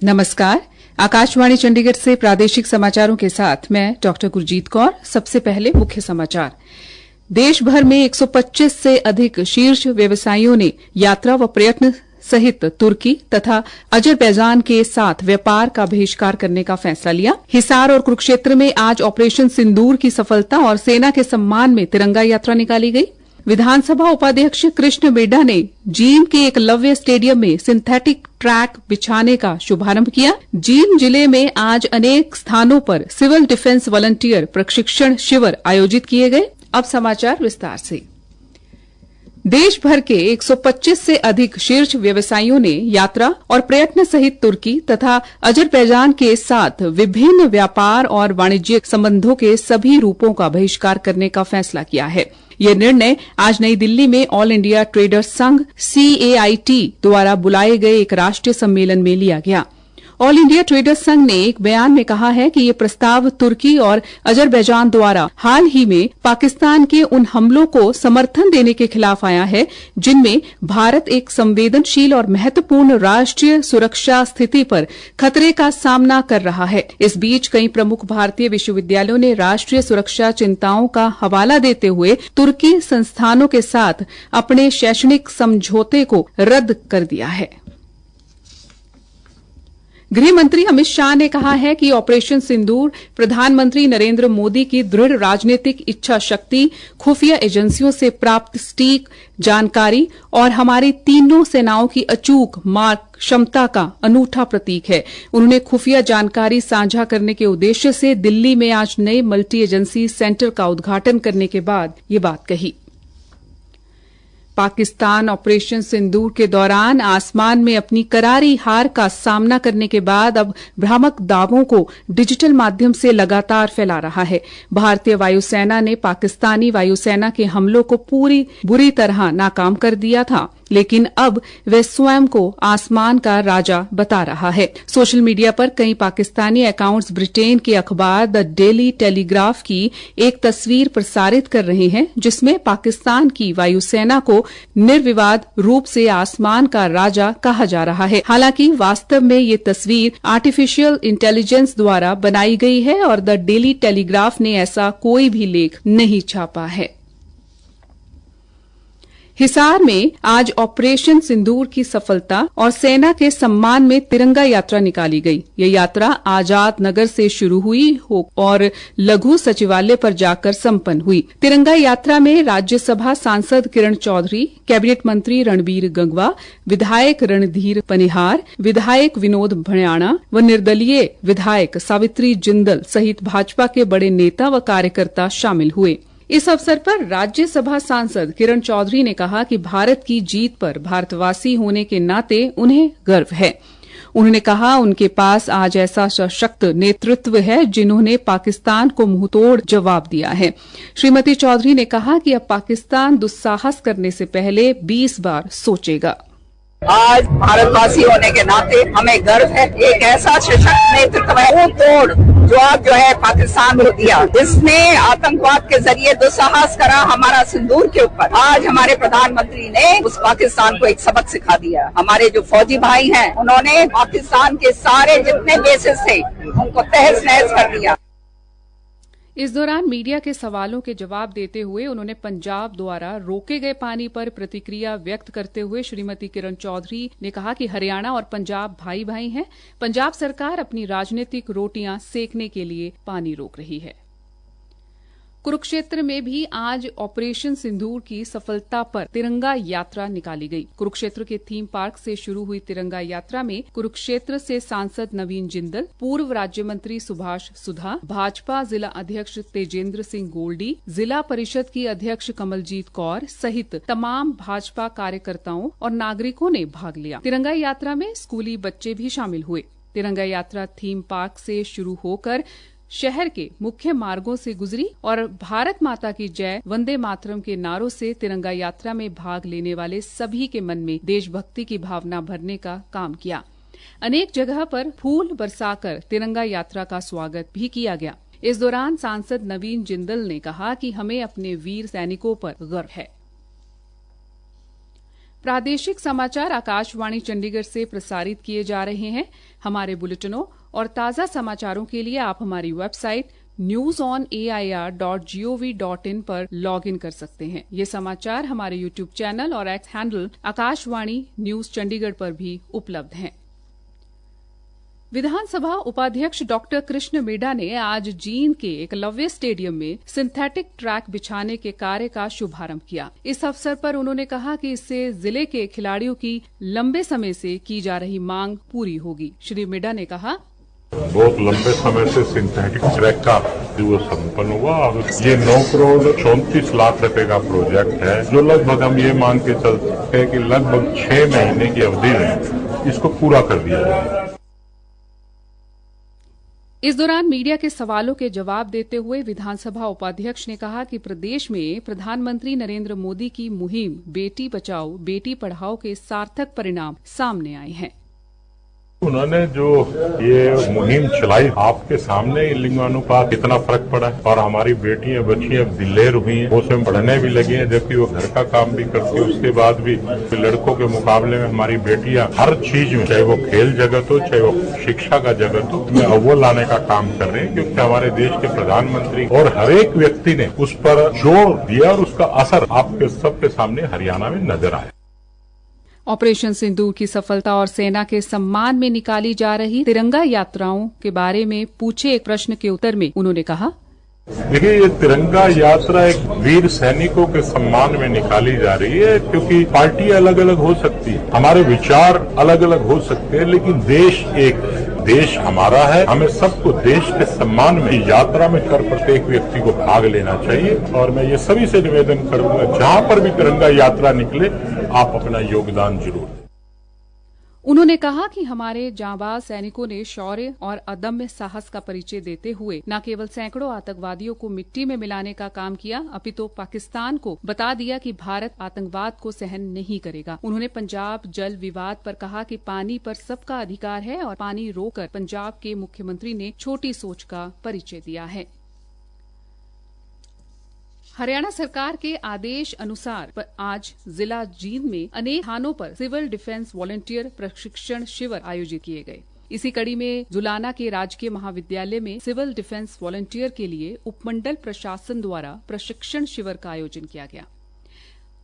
नमस्कार। आकाशवाणी चंडीगढ़ से प्रादेशिक समाचारों के साथ मैं डॉक्टर गुरजीत कौर। सबसे पहले मुख्य समाचार। देश भर में 125 से अधिक शीर्ष व्यवसायियों ने यात्रा व पर्यटन सहित तुर्की तथा अजरबैजान के साथ व्यापार का बहिष्कार करने का फैसला लिया। हिसार और कुरुक्षेत्र में आज ऑपरेशन सिंदूर की सफलता और सेना के सम्मान में तिरंगा यात्रा निकाली गई। विधानसभा उपाध्यक्ष कृष्ण बेड्डा ने जींद के एकलव्य स्टेडियम में सिंथेटिक ट्रैक बिछाने का शुभारंभ किया। जींद जिले में आज अनेक स्थानों पर सिविल डिफेंस वॉलंटियर प्रशिक्षण शिविर आयोजित किए गए। अब समाचार विस्तार से। देश भर के 125 से अधिक शीर्ष व्यवसायियों ने यात्रा और पर्यटन सहित तुर्की तथा अजरबैजान के साथ विभिन्न व्यापार और वाणिज्यिक संबंधों के सभी रूपों का बहिष्कार करने का फैसला किया है। यह निर्णय आज नई दिल्ली में ऑल इंडिया ट्रेडर्स संघ CAIT द्वारा बुलाए गए एक राष्ट्रीय सम्मेलन में लिया गया। ऑल इंडिया ट्रेडर्स संघ ने एक बयान में कहा है कि ये प्रस्ताव तुर्की और अजरबैजान द्वारा हाल ही में पाकिस्तान के उन हमलों को समर्थन देने के खिलाफ आया है जिनमें भारत एक संवेदनशील और महत्वपूर्ण राष्ट्रीय सुरक्षा स्थिति पर खतरे का सामना कर रहा है। इस बीच कई प्रमुख भारतीय विश्वविद्यालयों ने राष्ट्रीय सुरक्षा चिंताओं का हवाला देते हुए तुर्की संस्थानों के साथ अपने शैक्षणिक समझौते को रद्द कर दिया है। गृह मंत्री अमित शाह ने कहा है कि ऑपरेशन सिंदूर प्रधानमंत्री नरेंद्र मोदी की दृढ़ राजनीतिक इच्छा शक्ति, खुफिया एजेंसियों से प्राप्त सटीक जानकारी और हमारी तीनों सेनाओं की अचूक मार्ग क्षमता का अनूठा प्रतीक है। उन्होंने खुफिया जानकारी साझा करने के उद्देश्य से दिल्ली में आज नए मल्टी एजेंसी सेंटर का उद्घाटन करने के बाद ये बात कही। पाकिस्तान ऑपरेशन सिंदूर के दौरान आसमान में अपनी करारी हार का सामना करने के बाद अब भ्रामक दावों को डिजिटल माध्यम से लगातार फैला रहा है। भारतीय वायुसेना ने पाकिस्तानी वायुसेना के हमलों को बुरी तरह नाकाम कर दिया था, लेकिन अब वह स्वयं को आसमान का राजा बता रहा है। सोशल मीडिया पर कई पाकिस्तानी अकाउंट्स ब्रिटेन के अखबार द डेली टेलीग्राफ की एक तस्वीर प्रसारित कर रहे हैं जिसमें पाकिस्तान की वायुसेना को निर्विवाद रूप से आसमान का राजा कहा जा रहा है। हालांकि वास्तव में ये तस्वीर आर्टिफिशियल इंटेलिजेंस द्वारा बनाई गई है और द डेली टेलीग्राफ ने ऐसा कोई भी लेख नहीं छापा है। हिसार में आज ऑपरेशन सिंदूर की सफलता और सेना के सम्मान में तिरंगा यात्रा निकाली गई। यह यात्रा आजाद नगर से शुरू हुई और लघु सचिवालय पर जाकर संपन्न हुई। तिरंगा यात्रा में राज्यसभा सांसद किरण चौधरी, कैबिनेट मंत्री रणबीर गंगवा, विधायक रणधीर पनिहार, विधायक विनोद भण्याणा व निर्दलीय विधायक सावित्री जिंदल सहित भाजपा के बड़े नेता व कार्यकर्ता शामिल हुए। इस अवसर पर राज्यसभा सांसद किरण चौधरी ने कहा कि भारत की जीत पर भारतवासी होने के नाते उन्हें गर्व है। उन्होंने कहा उनके पास आज ऐसा सशक्त नेतृत्व है जिन्होंने पाकिस्तान को मुंहतोड़ जवाब दिया है। श्रीमती चौधरी ने कहा कि अब पाकिस्तान दुस्साहस करने से पहले 20 बार सोचेगा। आज भारतवासी होने के नाते हमें गर्व है। एक ऐसा सशक्त नेतृत्व है तोड़ जवाब जो है पाकिस्तान को दिया, जिसने आतंकवाद के जरिए दुस्साहस करा हमारा सिंदूर के ऊपर। आज हमारे प्रधानमंत्री ने उस पाकिस्तान को एक सबक सिखा दिया। हमारे जो फौजी भाई हैं उन्होंने पाकिस्तान के सारे जितने बेसिस थे उनको तहस नहस कर दिया। इस दौरान मीडिया के सवालों के जवाब देते हुए उन्होंने पंजाब द्वारा रोके गए पानी पर प्रतिक्रिया व्यक्त करते हुए श्रीमती किरण चौधरी ने कहा कि हरियाणा और पंजाब भाई भाई हैं। पंजाब सरकार अपनी राजनीतिक रोटियां सेकने के लिए पानी रोक रही है। कुरुक्षेत्र में भी आज ऑपरेशन सिंदूर की सफलता पर तिरंगा यात्रा निकाली गई। कुरुक्षेत्र के थीम पार्क से शुरू हुई तिरंगा यात्रा में कुरुक्षेत्र से सांसद नवीन जिंदल, पूर्व राज्य मंत्री सुभाष सुधा, भाजपा जिला अध्यक्ष तेजेंद्र सिंह गोल्डी, जिला परिषद की अध्यक्ष कमलजीत कौर सहित तमाम भाजपा कार्यकर्ताओं और नागरिकों ने भाग लिया। तिरंगा यात्रा में स्कूली बच्चे भी शामिल हुए। तिरंगा यात्रा थीम पार्क से शुरू होकर शहर के मुख्य मार्गों से गुजरी और भारत माता की जय, वंदे मातरम के नारों से तिरंगा यात्रा में भाग लेने वाले सभी के मन में देशभक्ति की भावना भरने का काम किया। अनेक जगह पर फूल बरसाकर तिरंगा यात्रा का स्वागत भी किया गया। इस दौरान सांसद नवीन जिंदल ने कहा कि हमें अपने वीर सैनिकों पर गर्व है। प्रादेशिक समाचार आकाशवाणी चंडीगढ़ से प्रसारित किए जा रहे हैं। हमारे बुलेटिनों और ताज़ा समाचारों के लिए आप हमारी वेबसाइट newsonair.gov.in पर लॉग इन कर सकते हैं। ये समाचार हमारे यूट्यूब चैनल और x handle Akashvani news Chandigarh पर भी उपलब्ध हैं। विधानसभा उपाध्यक्ष डॉक्टर कृष्ण मीडा ने आज जींद के एकलव्य स्टेडियम में सिंथेटिक ट्रैक बिछाने के कार्य का शुभारंभ किया। इस अवसर पर उन्होंने कहा कि इससे जिले के खिलाड़ियों की लंबे समय से की जा रही मांग पूरी होगी। श्री मीडा ने कहा, बहुत लंबे समय से सिंथेटिक ट्रैक का जो संपन्न हुआ, ये 9 करोड़ 34 लाख रुपए का प्रोजेक्ट है, जो लगभग हम ये मान के चल सकते हैं कि लगभग 6 महीने की अवधि में इसको पूरा कर दिया जाएगा। इस दौरान मीडिया के सवालों के जवाब देते हुए विधानसभा उपाध्यक्ष ने कहा कि प्रदेश में प्रधानमंत्री नरेंद्र मोदी की मुहिम बेटी बचाओ बेटी पढ़ाओ के सार्थक परिणाम सामने आए हैं। उन्होंने जो ये मुहिम चलाई, आपके ही लिंगानुपात कितना फर्क पड़ा है और हमारी बेटियां बच्चियां दिलेर हुई हैं, वो उसमें पढ़ने भी लगी हैं, जबकि वो घर का काम भी करती है। उसके बाद भी लड़कों के मुकाबले में हमारी बेटियां हर चीज में, चाहे वो खेल जगत हो, चाहे वो शिक्षा का जगत हो, में अव्वल लाने का काम कर रहे हैं, क्योंकि हमारे देश के प्रधानमंत्री और हर एक व्यक्ति ने उस पर जोर दिया और उसका असर आपके सबके सामने हरियाणा में नजर आया। ऑपरेशन सिंदूर की सफलता और सेना के सम्मान में निकाली जा रही तिरंगा यात्राओं के बारे में पूछे एक प्रश्न के उत्तर में उन्होंने कहा, देखिए, ये तिरंगा यात्रा एक वीर सैनिकों के सम्मान में निकाली जा रही है, क्योंकि पार्टी अलग अलग हो सकती है, हमारे विचार अलग अलग हो सकते हैं, लेकिन देश एक है, देश हमारा है। हमें सबको देश के सम्मान में यात्रा में कर प्रत्येक व्यक्ति को भाग लेना चाहिए। और मैं ये सभी से निवेदन करूंगा, जहां पर भी तिरंगा यात्रा निकले, आप अपना योगदान जरूर दें। उन्होंने कहा कि हमारे जांबाज सैनिकों ने शौर्य और अदम्य साहस का परिचय देते हुए न केवल सैकड़ों आतंकवादियों को मिट्टी में मिलाने का काम किया, अपितु पाकिस्तान को बता दिया कि भारत आतंकवाद को सहन नहीं करेगा। उन्होंने पंजाब जल विवाद पर कहा कि पानी पर सबका अधिकार है और पानी रोककर पंजाब के मुख्यमंत्री ने छोटी सोच का परिचय दिया है। हरियाणा सरकार के आदेश अनुसार आज जिला जींद में अनेक स्थानों पर सिविल डिफेंस वॉलंटियर प्रशिक्षण शिविर आयोजित किए गए। इसी कड़ी में जुलाना के राजकीय महाविद्यालय में सिविल डिफेंस वॉलंटियर के लिए उपमंडल प्रशासन द्वारा प्रशिक्षण शिविर का आयोजन किया गया।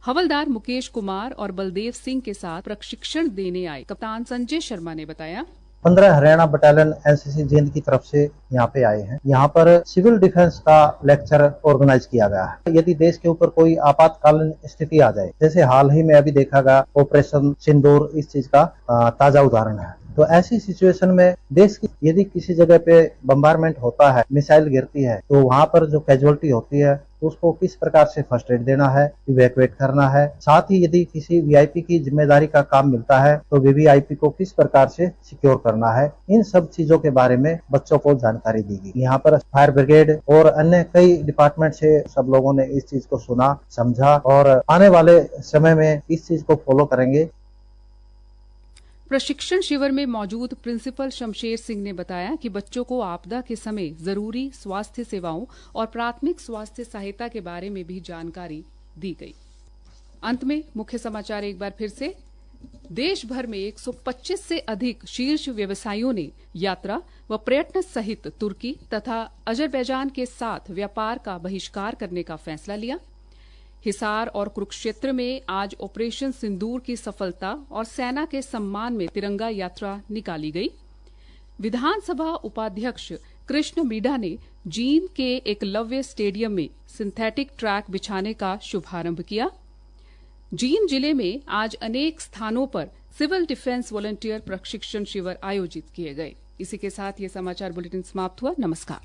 हवलदार मुकेश कुमार और बलदेव सिंह के साथ प्रशिक्षण देने आए कप्तान संजय शर्मा ने बताया, 15 हरियाणा बटालियन एनसीसी जींद की तरफ से यहाँ पे आए हैं। यहाँ पर सिविल डिफेंस का लेक्चर ऑर्गेनाइज किया गया है। यदि देश के ऊपर कोई आपातकालीन स्थिति आ जाए, जैसे हाल ही में अभी देखा गया ऑपरेशन सिंदूर, इस चीज का ताजा उदाहरण है। तो ऐसी सिचुएशन में देश की यदि किसी जगह पे बम्बारमेंट होता है, मिसाइल गिरती है, तो वहाँ पर जो कैजुअलिटी होती है उसको किस प्रकार से फर्स्ट एड देना है, इवैक्यूएट करना है। साथ ही यदि किसी वीआईपी की जिम्मेदारी का काम मिलता है तो वीवीआईपी को किस प्रकार से सिक्योर करना है, इन सब चीजों के बारे में बच्चों को जानकारी दी गई। यहाँ पर फायर ब्रिगेड और अन्य कई डिपार्टमेंट से सब लोगों ने इस चीज को सुना, समझा और आने वाले समय में इस चीज को फॉलो करेंगे। प्रशिक्षण शिविर में मौजूद प्रिंसिपल शमशेर सिंह ने बताया कि बच्चों को आपदा के समय जरूरी स्वास्थ्य सेवाओं और प्राथमिक स्वास्थ्य सहायता के बारे में भी जानकारी दी गई। अंत में मुख्य समाचार एक बार फिर से। देश भर में 125 से अधिक शीर्ष व्यवसायियों ने यात्रा व पर्यटन सहित तुर्की तथा अजरबैजान के साथ व्यापार का बहिष्कार करने का फैसला लिया। हिसार और कुरुक्षेत्र में आज ऑपरेशन सिंदूर की सफलता और सेना के सम्मान में तिरंगा यात्रा निकाली गई। विधानसभा उपाध्यक्ष कृष्ण मीडा ने जींद के एकलव्य स्टेडियम में सिंथेटिक ट्रैक बिछाने का शुभारंभ किया। जींद जिले में आज अनेक स्थानों पर सिविल डिफेंस वॉलंटियर प्रशिक्षण शिविर आयोजित किए गए। इसी के साथ ये समाचार बुलेटिन समाप्त हुआ। नमस्कार।